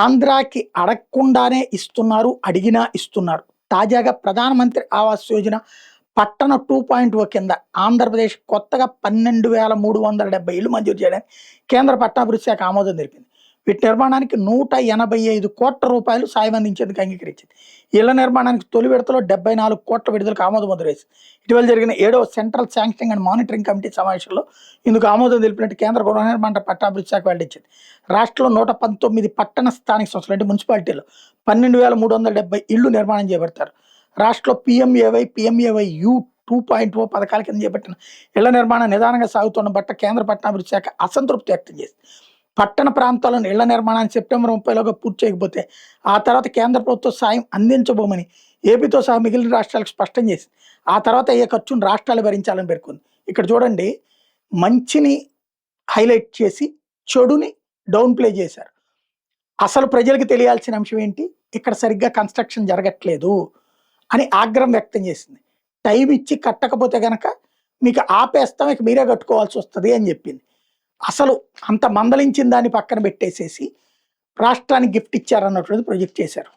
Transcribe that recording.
ఆంధ్రాకి అడగకుండానే ఇస్తున్నారు, అడిగినా ఇస్తున్నారు. తాజాగా ప్రధానమంత్రి ఆవాస్ యోజన పట్టణ 2.0 కింద ఆంధ్రప్రదేశ్ కొత్తగా 12,370 ఇళ్లు మంజూరు చేయడానికి కేంద్ర పట్టణాభివృద్ధి శాఖ ఆమోదం తెలిపింది. వీటి నిర్మాణానికి 185 కోట్ల రూపాయలు సాయం అందించేందుకు అంగీకరించింది. ఇళ్ల నిర్మాణానికి తొలి విడతలో 74 కోట్ల విడుదలకు ఆమోద ముద్ర వేసింది. ఇటీవల జరిగిన 7వ central sanctioning and monitoring committee సమావేశంలో ఇందుకు ఆమోదం తెలిపినట్టు కేంద్ర గృహ నిర్మాణ పట్టణాభివృద్ధి శాఖ వెల్లడించింది. రాష్ట్రంలో 119 పట్టణ స్థానిక సంస్థలు అంటే మున్సిపాలిటీలో 12,370 ఇళ్లు నిర్మాణం చేపడతారు. రాష్ట్రంలో పిఎంఏవై యూ 2.0 పథకాల కింద చేపట్టిన ఇళ్ల నిర్మాణం నిదానంగా సాగుతున్న బట్ట కేంద్ర పట్టణాభివృద్ధి శాఖ అసంతృప్తి వ్యక్తం చేసింది. పట్టణ ప్రాంతాలను ఇళ్ల నిర్మాణాన్ని సెప్టెంబర్ 30లోగా పూర్తి చేయకపోతే ఆ తర్వాత కేంద్ర ప్రభుత్వం సాయం అందించబోమని ఏపీతో సహా మిగిలిన రాష్ట్రాలకు స్పష్టం చేసింది. ఆ తర్వాత అయ్యే ఖర్చును రాష్ట్రాలు భరించాలని పేర్కొంది. ఇక్కడ చూడండి, మంచిని హైలైట్ చేసి చెడుని డౌన్ ప్లే చేశారు. అసలు ప్రజలకు తెలియాల్సిన అంశం ఏంటి, ఇక్కడ సరిగ్గా కన్స్ట్రక్షన్ జరగట్లేదు అని ఆగ్రహం వ్యక్తం చేసింది. టైం ఇచ్చి కట్టకపోతే కనుక మీకు ఆపేస్తాం, ఇక మీరే కట్టుకోవాల్సి వస్తుంది అని చెప్పింది. అసలు అంత మందలించిన దాన్ని పక్కన పెట్టేసేసి రాష్ట్రానికి గిఫ్ట్ ఇచ్చారన్నటువంటిది ప్రొజెక్ట్ చేశారు.